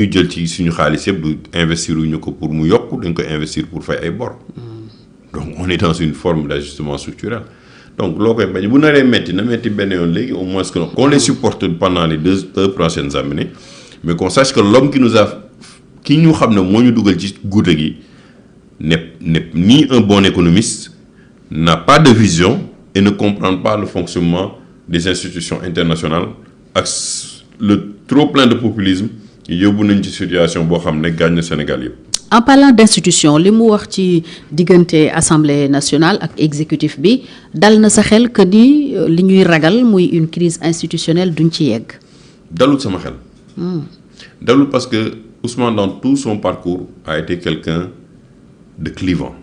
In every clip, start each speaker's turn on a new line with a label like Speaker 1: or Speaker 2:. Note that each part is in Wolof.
Speaker 1: ñu jël ci suñu xaalis yëpp du investir wuñu ko pour mu yokk dañ ko investir pour fay ay bor. Donc on est dans une forme d'ajustement structurel. Donc loo koy bañ bu naree metti na metti benn yoon léegi au moins qu'on les supporte pendant les deux prochaines années mais qu'on sache que l'homme ki ñu xam ne moo ñu dugal ci guute gi n'est ni un bon économiste, n'a pas de vision et ne comprend pas le fonctionnement des institutions internationales ak le trop plein de populisme yóbbu nañ ci situation boo xam ne gaañ na Sénégal yëpp.
Speaker 2: En parlant d'institution li mu wax ci diggante assemblée nationale ak exécutif bi dal na sa xel que ni li ñuy ragal muy une crise institutionnelle duñ ci yegg.
Speaker 1: dalul sama xel. dalul parce que Ousmane dans tout son parcours a été quelqu'un de clivant.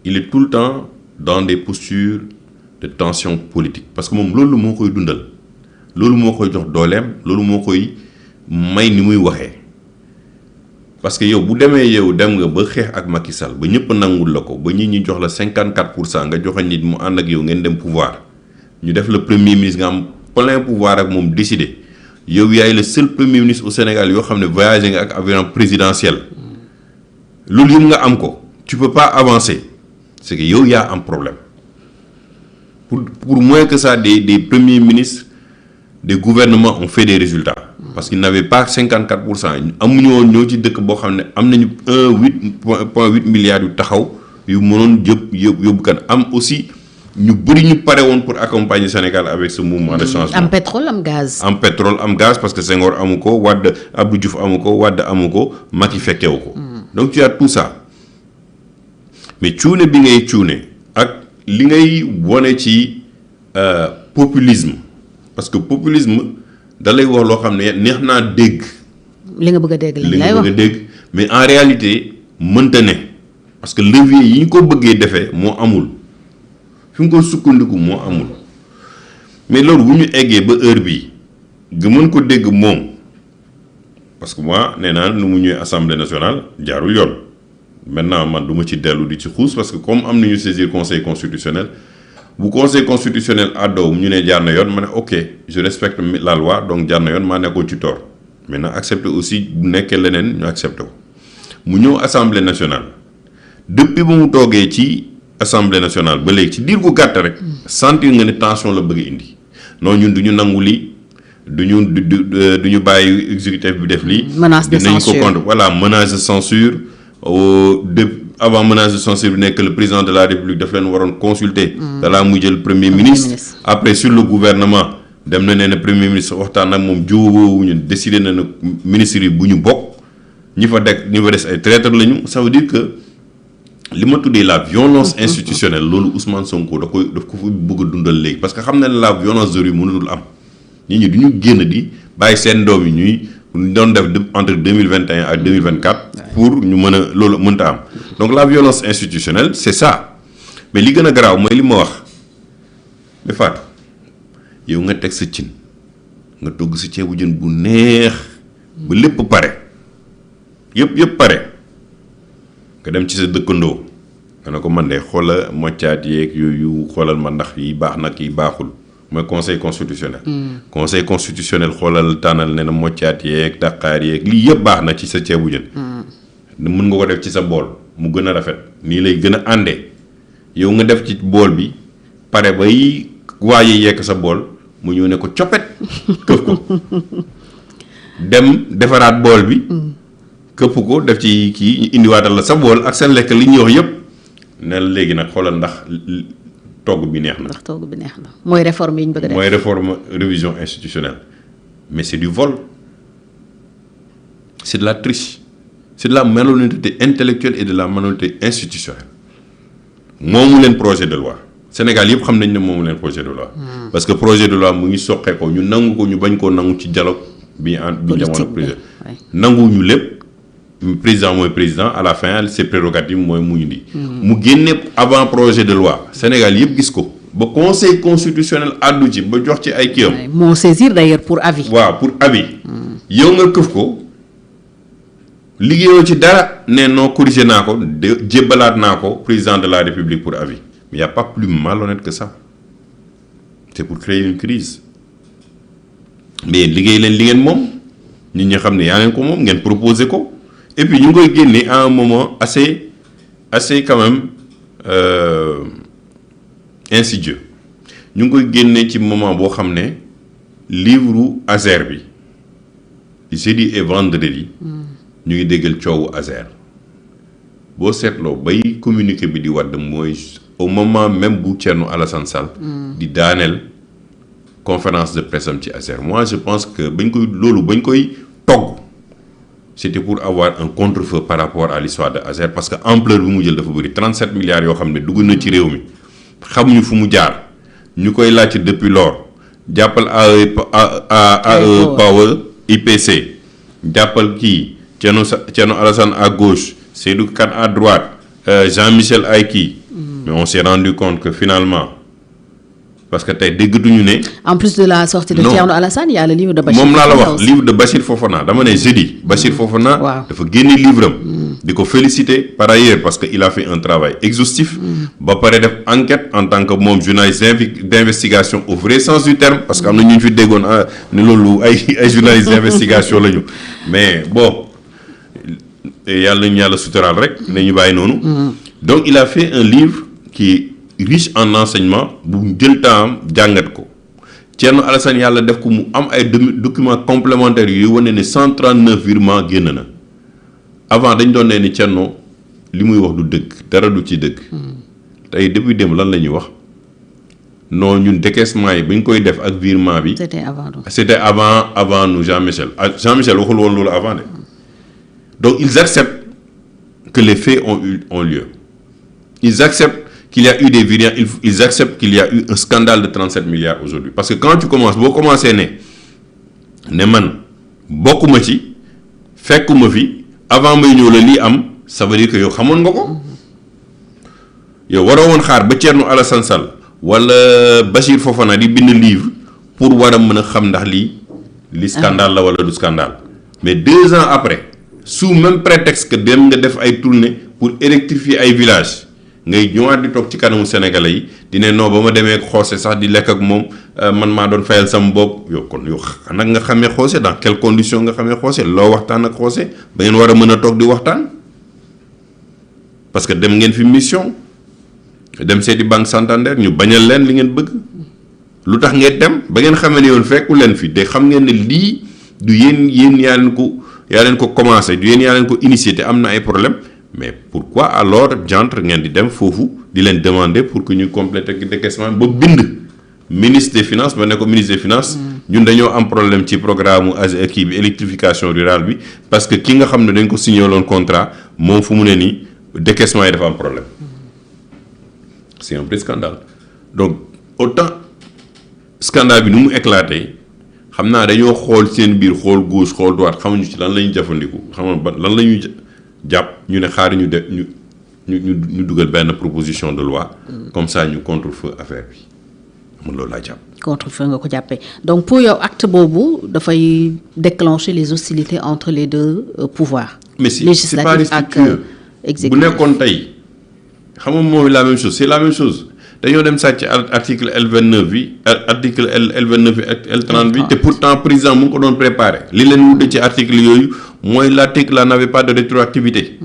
Speaker 1: Il est tout le temps dans des postures de tension politique parce que moom loolu moo koy dundal loolu moo koy jox dooleem loolu moo koy may ni muy waxee. Parce que yow bu demee yow dem nga ba xeex ak Macky Sall ba ñëpp nangul la ko ba ñi ñi jox la 54% nga joxe nit mu ànd ak yow ngeen dem pouvoir ñu def le premier ministre nga am plein pouvoir ak moom décider yow yaay le seul premier ministre au Sénégal yoo xam ne voyagé nga ak avion présidentiel loolu yëpp nga am ko tu peux pas avancer c'est que yow yaa am problème pour moins que ça des premiers ministres des gouvernements ont fait des résultats. Parce qu'ils n'avaient pas 54%. amuñu woon ñoo ci dëkk boo xam ne am nañu 1,8 milliards yu taxaw yu mënoon yóbbu kan am aussi ñu bëri ñu pare woon pour accompagner Sénégal avec ce mouvement de changement.
Speaker 2: am pétrole am gaz.
Speaker 1: am pétrole am gaz parce que Senghor amu ko Wade Abdou Diouf amu ko Wade amu ko Macky fekkewu ko. Donc tu as tout ça mais cuune bi ngay cuune ak li ngay wone ci populisme parce que populisme. da lay wax loo xam ne neex naa dégg.
Speaker 2: li nga bëgg a dégg
Speaker 1: li nga bëgg a dégg mais en réalité mënta ne parce que levier yi ñu ko bëggee defee moo amul fi nga ko sukkandiku moo amul mais loolu bu ñu eggee ba heure bii nga mën ko dégg moom parce que moi nee naa nu mu ñëwee assemblée nationale jaarul yoon maintenant man du ma ci dellu di ci xuus parce que comme am nañu saisir conseil constitutionnel. bu conseil constitutionnel àddoo ñu ne jaar na yoon ma ne ok je respecte la loi donc jaar na yoon maa nekkoon ci tort maintenant accepter aussi bu nekkee leneen ñu accepté ko mu ñëw assemblée nationale depuis ba mu toogee ci assemblée nationale ba léegi ci diir gu gàtt rek sentir nga ne tension la bëgg indi non ñun du ñu nangu lii du ñu bàyyi exécutif bi def lii.
Speaker 2: menace de censure
Speaker 1: dinañ ko contre voilà menace de censure avant menace de censure bi nekk le président de la république daf leen waroon consulter. dalaa muy jël premier ministre. après sur le gouvernement dem na ne premier ministre waxtaan ak moom jiwóowuñu décidé na ne ministre yi bu ñu bokk ñi fa des ay traître lañu ça veut dire que li ma tuddee la violence institutionnelle loolu Ousmane Sonko daf ko fa bëgg a dundal léegi parce que xam na ne la violence de rue mënatul am nit ñi du ñu génn di bàyyi seen doom yi ñuy doon def entre 2021 ak 2024 pour ñu mën a loolu mënta am donc la violence institutionnelle c'est ça mais li gën a garaaw mooy li ma wax mais Fatou yow nga teg sa cin nga togg si ceebu jën bu neex ba lépp pare yëpp pare nga dem ci sa dëkkandoo nga ne ko man de xoola moccaat yeeg yooyu xoolal ma ndax yi baax na yi baaxul mooy conseil constitutionnel. conseil constitutionnel xoolal tànnal ne na moccaat yeeg daqaar yeeg lii yëpp baax na ci sa ceebu jën. mën nga ko def ci sa bool mu gën a rafet nii lay gën a àndee yow nga def ci bool bi pare bay waa yi yekk sa bool mu ñëw ne ko coppet këf ko dem defaraat bool bi. këpp ko def ci kii ñu indiwaatal la sa bool ak seen lekk li ñuy wax yëpp ne la léegi nag xoolal ndax. togg bi neex na.
Speaker 2: ndax togg bi neex na mooy réforme yi ñu bëgg a def.
Speaker 1: mooy réforme révision institutionnelle mais c'est du vol c'est de la triche c'est de la malhonnêteté intellectuelle et de la malhonnêteté institutionnelle moomu leen projet de loi Sénégal yëpp xam nañ ne moomu leen projet de loi. parce que projet de loi mu ngi soqee ko ñu nangu ko ñu bañ koo nangu ci dialogue bi jamono président nanguwuñu lépp. président mooy président à la fin ses prérogatives mooy mu indi. mu génne avant projet de loi Sénégal yëpp gis ko ba conseil constitutionnel àddu ci ba jox ci ay kiyam.
Speaker 2: moo saisir d'ailleurs pour avis.
Speaker 1: waaw pour avis. yow nga këf ko liggéeyoo ci dara ne non corrigé naa ko jébbalaat naa ko président de la république pour avis mais y a pas plus malhonnête que ça c'est pour créer une crise mais liggéey leen li ngeen moom. nit ñi xam ne yaa leen ko moom ngeen proposé ko et puis ñu ngi koy génne à un moment assez quand même insidieux ñu ngi koy génne ci moment boo xam ne livre Azer bi jeudi et vendredi ñu ngi déggal coowu Azer boo seetloo bay communiqué bi di wadd mooy au moment même bu Thierno Alassane Sall di daaneel conférence de presse am ci Azer. Moi je pense que bañ koy togg c'était pour avoir un contre-feu par rapport à l'histoire de Azer parce que ampleur bi mu jël dafa bëri 37 milliards yoo xam ne dugg na ci réew mi xamuñu fu mu jaar ñu koy laajte depuis lors jàppal AE Power IPC jàppal kii Thierno Alassane à gauche Seydou Kane à droite Jean-Michel Ayki mais on s'est rendu compte que finalement parce que tey déggatuñu ne.
Speaker 2: En plus de la sortie de Thierno Alassane, il y a le livre de Bachir.
Speaker 1: moom laa la wax livre de Bachir Fofana dama ne jeudi. Bachir Fofana. dafa génne livre am. di ko féliciter par ailleurs parce que il a fait un travail exhaustif. ba pare def enquête en tant que moom journaliste d'investigation au vrai sens du terme. parce que am na ñu fi déggoon ne loolu ay journaliste d'investigation la ñu mais bon yàlla nañu yàlla suturaal rek. nañu bàyyi noonu. donc il a fait un livre qui riche en enseignement bu jël temps jàngat ko Thierno Alassane yàlla def ko mu am ay documents complémentaires yu wane ne 139 virements génn na avant dañ doon ne ni Thierno li muy wax du dëgg dara du ci dëgg tey depuis dem lan la ñuy wax non ñun décaissement yi bañ koy def ak virement bi. c'était avant nous Jean-Michel Jean-Michel waxul woon loolu avant de donc ils acceptent que les faits ont lieu ils acceptent qu'il y a eu des virements, ils acceptent qu'il y a eu un scandale de 37 milliards aujourd'hui. Parce que quand tu commences, boo commencé ne man bokkuma ci fekkuma fi avant may ñëw la lii am ça veut dire que yow xamoon nga ko yow waroo woon xaar ba Thierno Alassane Sall wala Bachir Fofana di bind livre pour war a mën a xam ndax li scandale la wala du scandale mais 2 ans après sous même prétexte que dem nga def ay tournées pour électrifier ay villages ngay ñëwaat di toog ci kanamu sénégalais yi di ne non ba ma demee xoose sax di lekk ak moom man maa doon fayal sama bopp yow kon yow nag nga xamee xoose dans quelles conditions nga xamee xoose loo waxtaan ak xoose ba ngeen war a mën a toog di waxtaan parce que dem ngeen fi mission dem seeti Banque Santander ñu bañal leen li ngeen bëgg lu tax ngeen dem ba ngeen xamee ne yoon fekku leen fi te xam ngeen ne lii du yéen yaa leen ko commencé du yéen yaa leen ko initié te am na ay problème mais pourquoi alors jantre ngeen di dem foofu di leen demander pour que ñu compléter décaissement ba bind ministre des finances ba ne ko ministre des finances ñun dañoo am problème ci programme kii bi électrification rurale bi parce que ki nga xam ne dañ ko signé loon contrat moom fu mu ne nii décaissement yi dafa am problème c'est un vrai scandale donc autant scandale bi nu mu éclaté xam naa dañoo xool seen biir xool gauche xool droite xamuñu ci lan la ñuy jëfandiku xam nga lan la ñuy jàpp ñu ne xaar ñu dugal benn proposition de loi comme ça ñu contre-feu affaire bi amul loolu laa jàpp.
Speaker 2: contre-feu nga ko jàppee donc pour yow acte boobu dafay déclencher les hostilités entre les deux pouvoirs.
Speaker 1: mais si législatif ak exécutif bu nekkoon tey xam nga mooy la même chose c'est la même chose dañoo dem sàcc article L29 bi article L29 bi ak L30 bi te pourtant président mu ngi ko doon préparé li leen wute ci article yooyu mooy l'article là n'avait pas de rétroactivité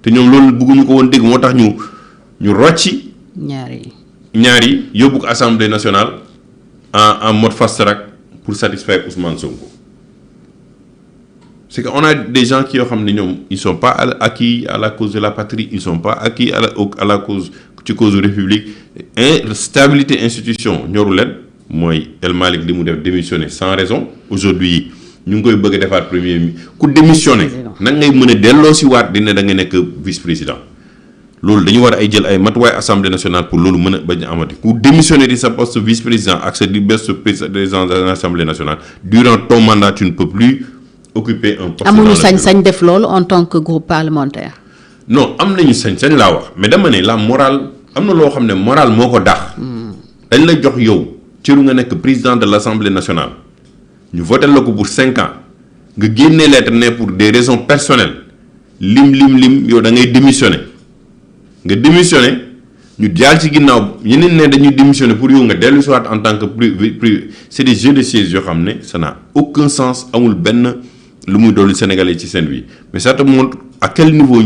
Speaker 1: te ñoom loolu bëgguñu ko woon dégg moo tax ñu rocci ñaar yi yóbbu ko assemblée nationale en mode fast track pour satisfaire Ousmane Sonko c'est que on a des gens qui yoo xam ne ñoom ils sont pas acquis à la cause de la patrie ils sont pas acquis à la cause ci cause république stabilité institution ñoru leen mooy El Malick li mu def démissionner sans raison aujourd'hui ñu ngi koy bëgg a defaat premier mi ku démissionner nan ngay mën a delloo si waat dina da nga nekk vice président loolu dañu war ay jël ay matuwaay assemblée nationale pour loolu mën a bañ a amati ku démissionner di sa poste vice président ak sa poste président de l'assemblée nationale durant ton mandat tu ne peux plus occuper un poste.
Speaker 2: amuñu sañ-sañ def loolu en tant que groupe parlementaire.
Speaker 1: non am nañu sañ-sañ laa wax mais dama ne la morale am na loo xam ne morale moo ko dàq. dañ la jox yow cëru nga nekk président de l'assemblée nationale ñu voté la ko pour 5 ans nga génnee lettre ne pour des raisons personnelles lim yow da ngay démissionner nga démissionner ñu jaar ci ginnaaw yeneen ne dañuy démissionner pour yow nga dellu si waat en tant que c'est des jeux de siège yoo xam ne ça n'a aucun sens amul benn lu muy dolli Sénégalais ci seen vie mais ça te montre à quel niveau